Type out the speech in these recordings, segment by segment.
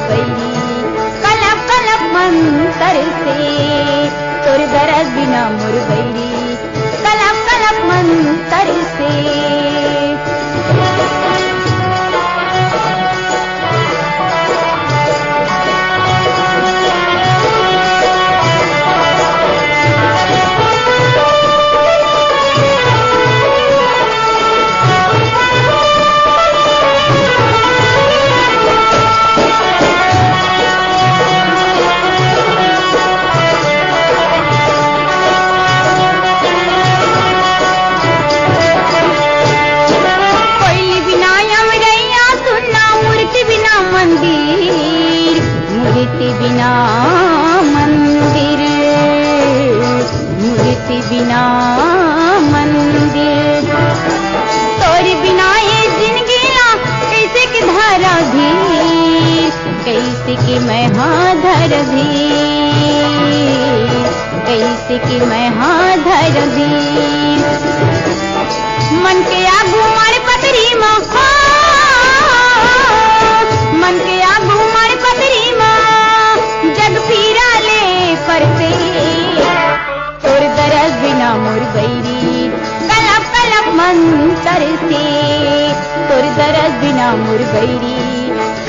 बैरी कलप कलप मंतर से तोर दरद बिना मोर बैरी कलप कलप मंतर से। मूर्ति बिना मंदिर मूर्ति बिना मंदिर तोर बिना ये जिंदगी ला कैसे की धारा धीर कैसे की मैं धर धीर कैसे की मैं धर धीर मन के आगू मारे पतरी माँ मन के आगू मारे पतरी माँ जग पीरा ले परते तोर दरद बिना मोर बैरी कलप कलप मंतर से तोर दरद बिना मोर बैरी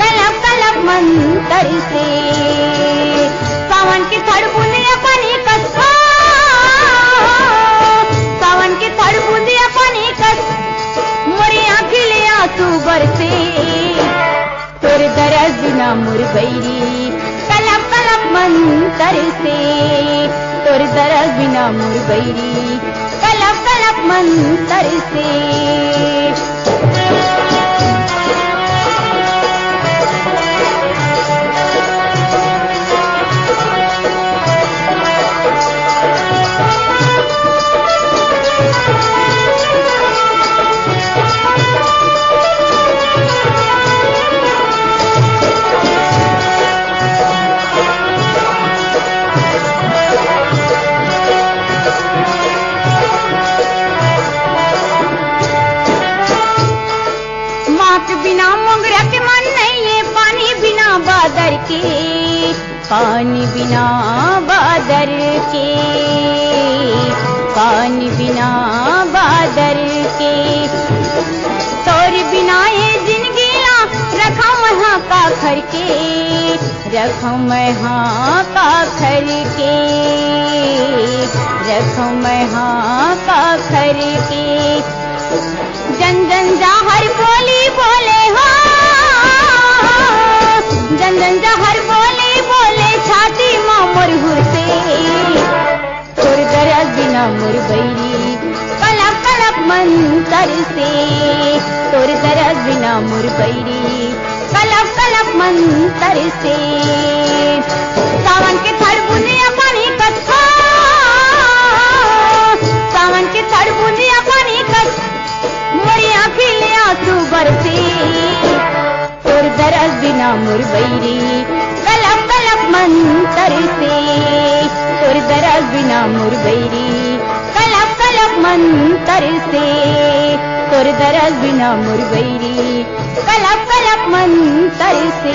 कलप कलप मंतर से। सावन के थड़ बूंदिया पानी कस सावन के थड़ बूंदिया पानी कस मोरी आँखी ले आंसू बरसे तोर दरद बिना मोर बैरी कलप कलप मंतर से तोर दरद बिना मोर बैरी कलप कलप मंतर से। बिना मोगरा के मन नहीं है पानी बिना बादर के पानी बिना बादर के पानी बिना बादर के तोर बिना ये जिंदगी ला रखा वहाँ का घर के रखा वहाँ का घर के रखा वहाँ का घर के जन जन जाहर बोली बोले हो जन जन जाहर बोले बोले छाती माँ मोर हुरते तोर दरद बिना मोर बैरी कलप कलप मंतर से तोर दरद बिना मोर बैरी कलप कलप मंतर से। सावन के थड़ बूंदिया पानी कस सावन के थड़ बूंदिया पानी कस मोरी आँखी ले आंसू बरसे तोर दरद बिना मोर बैरी कलप कलप मंतर से तोर दरद बिना मोर बैरी कलप कलप मंतर से तोर दरद बिना मोर बैरी कलप कलप मंतर से।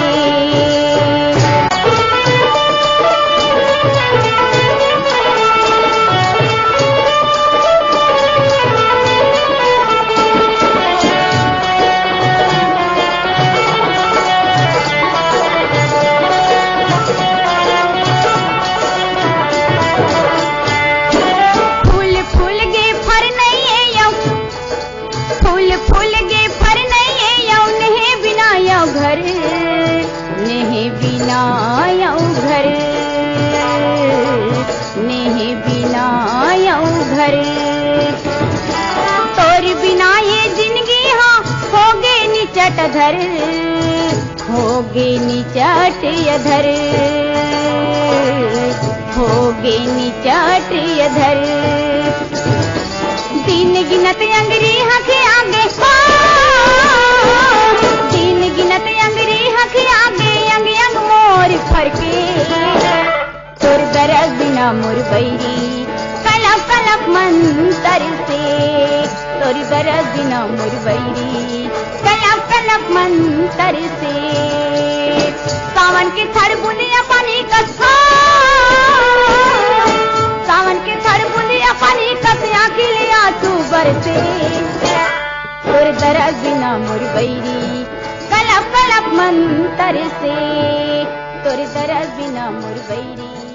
धर होगे निचाट अधर होगे निचाट अधर दिन गिनत अंगरी हके आगे दिन गिनत अंगरी हके आगे अंग अंग मोर फरके तोर दरद बिना मोर बैरी कलप कलप मंतर से तोर दरद बिना मोर बैरी कलप कलप मंतर से। बरसे तोर दरस बिना मोर बैरी कलप कलप मन तरसे तोर दरस बिना मोर बैरी।